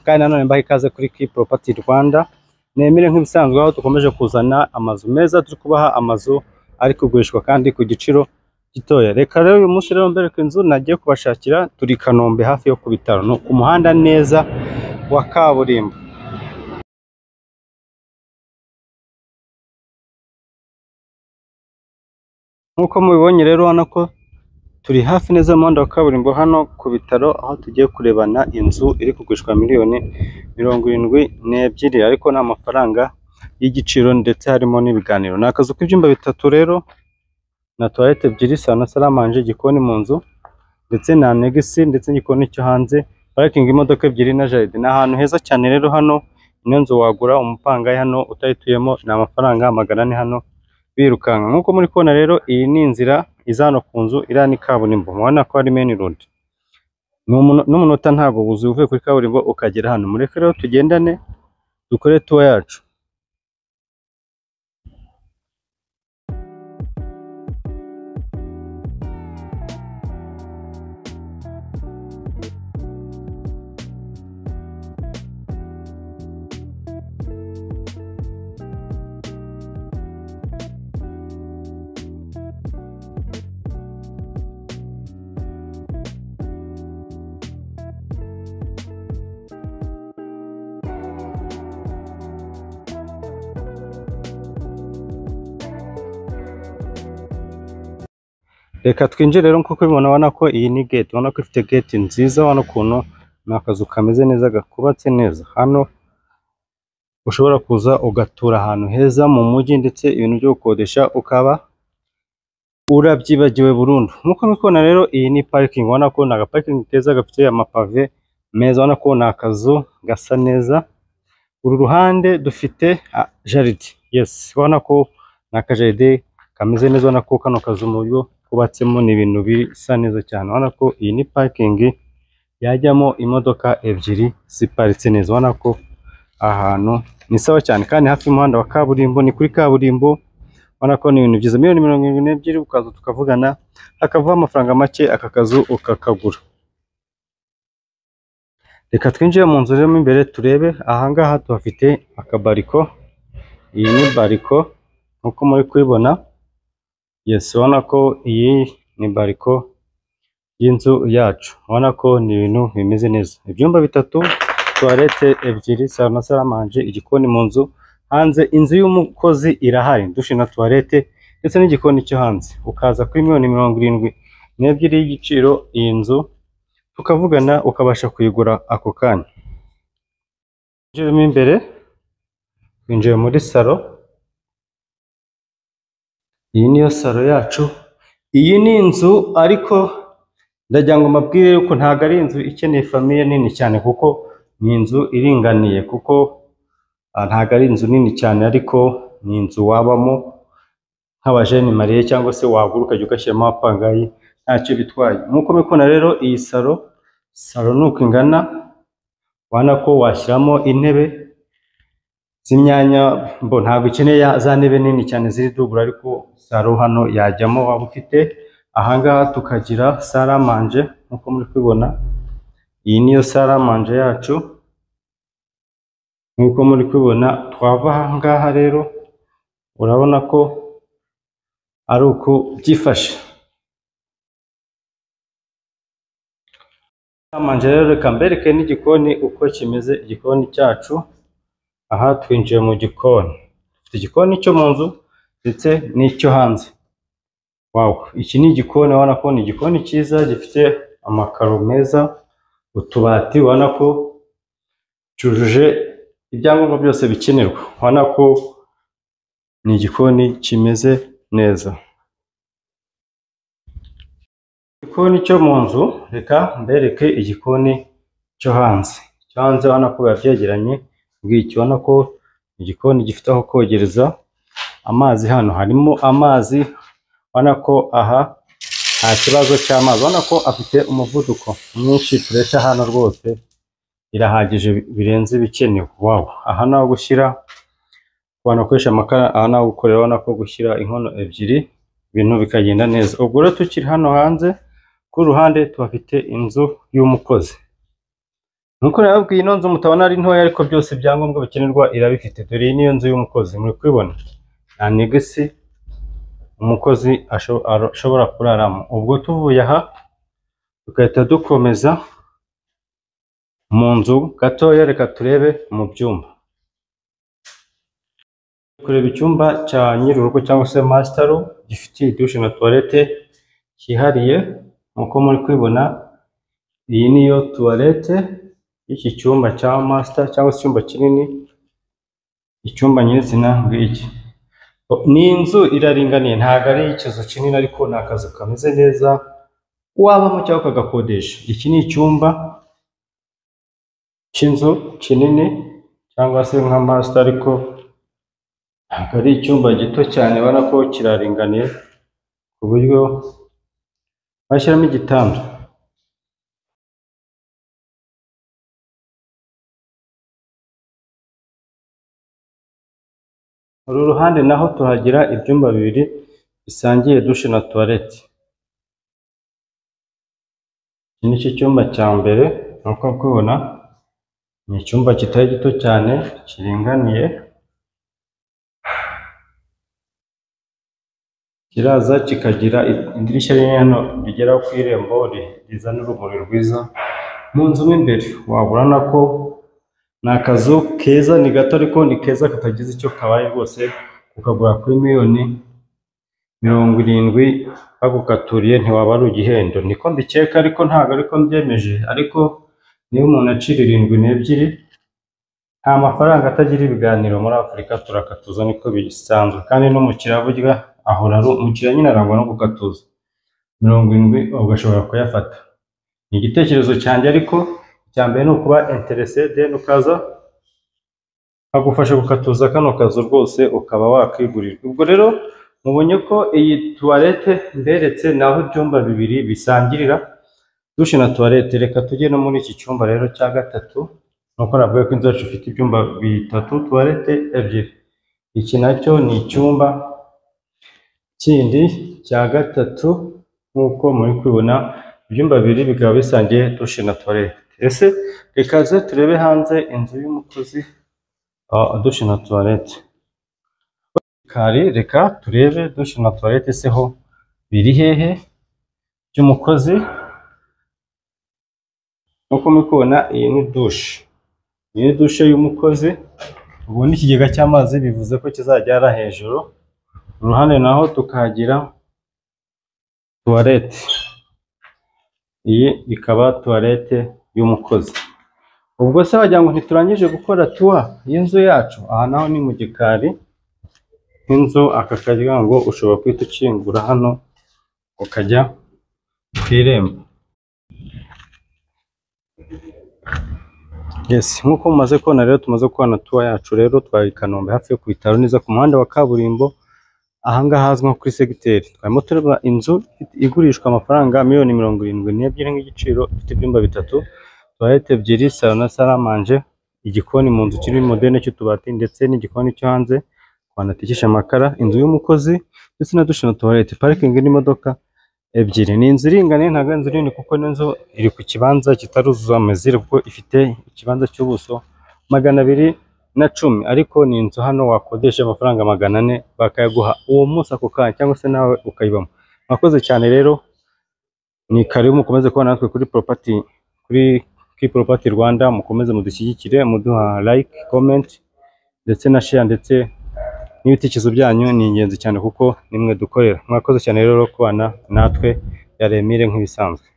Kandi nanone mbaha ikaze kuri Key Property Rwanda. Nemere nk'ibisanzwe aho dukomeje kuzana amazu meza, turi kubaha amazu ari kugurishwa kandi ku giciro gitoya. Reka rero uyu munsi rero mbereka inzu nagiye kubashakira, turi Kanombe hafi yo ku bitaro, no ku muhanda neza wa kaburimbo. Nkuko mubibonye rero hano ko turi hafi neza y'umuhanda wa kaburimbo hano ku bitaro, aho tugiye kurebana inzu iri kugurishwa miliyoni 72, ariko ni amafaranga y'igiciro ndetse harimo n'ibiganiro. Ni akazu k'ibyumba bitatu rero na toilette ebyiri, salo na salamanje, igikoni mu nzu ndetse na negisi ndetse n'igikoni cyo hanze, parking imodoka ebyiri na jaride. Ni ahantu heza cyane rero. Hano ino nzu wagura umupangayi hano utayituyemo ni amafaranga 400 hano birukanka. Nkuko muri kubona rero iyi ni inzira iza hano ku nzu, iriya ni kaburimbo, mubona ko ari main road. N'umunota ntabwo wuzuye uvuye kuri kaburimbo ukagera hano. Mureke rero tugendane dukore tour yacu. Reka twinjire rero. Nkuko ubibona, ubona ko iyi ni gate, ubona ko ifite gate nziza. Ubona ukuntu ni akazu kameze neza, gakubatse neza. Hano ushobora kuza ugatura ahantu heza mu mujyi, ndetse ibintu byo gukodesha ukaba urabyibagiwe burundu. Nkuko mubibona rero iyi ni parking, ubona ko ni agaparking keza gafite amapave meza. Ubona ko ni akazu gasa neza. Uru ruhande dufite jaride, yes, ubona ko ni akajaride kameze neza. Ubona ko kano kazu mu buryo kubatsemo ni ibintu bisa neza cyane. Ubona ko iyi ni parking yajyamo imodoka ebyiri ziparitse neza. Ubona ko ahantu ni sawa cyane, kandi hafi y'umuhanda wa kaburimbo, ni kuri kaburimbo. Ubona ko ni ibintu byiza. Miliyoni 72 ukaza tukavugana, akavaho amafaranga make aka kazu ukakagura. Reka twinjiye mu nzu rero imbere turebe. Ahangaha tuhafite akabariko. Iyi ni bariko nkuko muri kubibona, yes. Ubona ko iyi ni bariko y'inzu yacu. Ubona ko ni ibintu bimeze neza. Ibyumba bitatu, toilette ebyiri, salo na salamanje, igikoni mu nzu. Hanze inzu y'umukozi irahari, dushe na toilette ndetse n'igikoni cyo hanze. Ukaza kuri miliyoni 72 y'igiciro iyi nzu, tukavugana ukabasha kuyigura ako kanya. Twinjiremo imbere, twinjiye muri salo. Iyi niyo salo yacu. Iyi ni inzu, ariko ndagira ngo mbabwire yuko ntabwo ari inzu ikeneye famiye nini cyane, kuko ni inzu iringaniye. Kuko ntabwo ari inzu nini cyane, ariko ni inzu wabamo nk'abajeni mariye, cyangwa se wagura ukajya ugashyiramo abapangayi, ntacyo bitwaye. Nkuko mubibona rero iyi salo nuko ingana. Ubona ko washyiramo intebe z'imyanya, ntabwo ikeneye za ntebe nini cyane ziri dubura, ariko salo hano yajyamo. Waba ufite ahangaha tukagira salamanje, nkuko muri kubibona. Iyi niyo salamanje yacu, nkuko muri kubibona. Twava ahangaha rero, urabona ko ari uko byifashe. Salamanje rero, reka mbereke n'igikoni uko kimeze. Igikoni cyacu, aha twinjiye mu gikoni. Dufite igikoni cyo mu nzu ndetse n'icyo hanze. Wow, iki ni igikoni. Ubona ko ni igikoni cyiza, gifite amakaro meza, utubati. Ubona ko cyujuje ibyangombwa byose bikenerwa. Ubona ko ni igikoni kimeze neza. Igikoni cyo mu nzu, reka mbereke igikoni cyo hanze. Cyo hanze ubona ko biba byegeranye. Ubona ko igikoni gifite aho kogereza amazi. Hano harimo amazi. Ubona ko aha nta kibazo cy'amazi. Ubona ko afite umuvuduko mwinshi, puresha hano rwose irahagije birenze ibikenewe. Wow, aha naho gushyira, abantu bakoresha amakara, aha naho gukorera. Ubona ko gushyira inkono ebyiri, ibintu bikagenda neza. Ubwo rero tukiri hano hanze, ku ruhande tuhafite inzu y'umukozi. Nuko nababwiye ino nzu mutabona ari ntoya ariko byose ibyangombwa bikenerwa irabifite. Dore iyi niyo nzu y'umukozi muri kubibona, nta negesi umukozi ashobora kuraramo. Ubwo tuvuye aha tugahita dukomeza mu nzu gatoya, reka turebe mu byumba. Kureba icyumba cya nyir'urugo cyangwa se master room gifite douche na toilette cyihariye. Nkuko muri kwibona iyi niyo toilette y'iki cyumba cya master cyangwa se icyumba kinini. Icyumba nyirizina ngiki ni inzu iraringaniye, ntabwo ari ikizu kinini ariko ni akazu kameze neza wabamo cyangwa ukagakodesha. Iki ni icyumba cy'inzu kinini cyangwa se nka master ariko ntabwo ari icyumba gito cyane, ubona ko kiraringaniye ku buryo bashyiramo igitanda. Uru ruhande naho tuhagira ibyumba bibiri bisangiye douche na toilette. Iki ni cyo cyumba cya mbere, nkuko kubona ni icyumba kitari gito cyane kiringaniye, kiraza kikagira idirishya rinini hano rigera ku irembo rizana urumuri rwiza mu nzu mo imbere. Wabona ko ni akazu keza, ni gato ariko ni keza katagize icyo kabaye rwose. Ukagura kuri miliyoni 70 bagukaturiye ntiwaba ari igihendo. Niko mbikeka ariko ntabwo ariko mbyemeje, ariko niba umuntu acira 72 nta mafaranga atagira ibiganiro muri Afurika turakatuza, niko bisanzwe. Kandi n'umukiriya burya ahora ari umukiriya nyine, arangwa no gukatuza. 70 ugashobora kuyafata. Ni igitekerezo cyanjye, ariko icya mbere ni ukuba interested, ukaza agufasha gukatuza kano kazu rwose ukaba wakwigurira. Ubwo rero mubonye ko iyi toilette mberetse naho ibyumba bibiri bisangirira douche na toilette. Reka tujye no muri iki cyumba rero cya gatatu. Nuko navuga ko inzu yacu ifite ibyumba bitatu, toilette ebyiri. Iki nacyo ni icyumba kindi cya gatatu, nkuko muri kubibona ibyumba bibiri bikaba bisangiye douche na toilette. Ese rekaze turebe hanze inzu y'umukozi douche na toilette. Reka turebe douche na toilette se ho biri hehe by'umukozi. Nkuko muri kubona iyi ni douche, iyi ni douche y'umukozi. Ubu ni ikigega cy'amazi, bivuze ko kizajya hejuru. Uruhande naho tukagira toilette. Iyi ikaba toilette y'umukozi. Ubwo se wagira ngo ntiturangije gukora tour y'inzu yacu. Aha naho ni mu gikari inzu, aka karyango ushobora kwita ukingura hano ukajya ku irembo. Yes, nkuko mumaze kubona rero tumaze kubona tour yacu rero twari i Kanombe hafi yo ku bitaro, neza ku muhanda wa kaburimbo. Ahangaha hazwi nko kuri segiteri. Twarimo tureba inzu igurishwa amafaranga miliyoni 72 nk'igiciro, ifite ibyumba bitatu, toilette ebyiri, salo na salamanje, igikoni mu nzu kiri moderne cy'utubati, ndetse n'igikoni cyo hanze wanatekesha amakara. Inzu y'umukozi ndetse na douche na toilette, parking n'imodoka ebyiri. Ni inzu iringaniye, ntabwo inzu nini kuko n'inzu iri ku kibanza kitaruzuza amazire, kuko ifite ikibanza cy'ubuso 210, ariko ni inzu hano wakodesha amafaranga 400 bakayaguha uwo munsi ako kanya, cyangwa se nawe ukayibamo. Mwakoze cyane rero, ni karibu mukomeze kubana natwe kuri property, kuri Property Rwanda. Mukomeze mudushyigikire, muduha like, comment ndetse na share, ndetse n'ibitekerezo byanyu ni ingenzi cyane kuko nimwe dukorera. Mwakoze cyane rero kubana natwe, yaremire nk'ibisanzwe.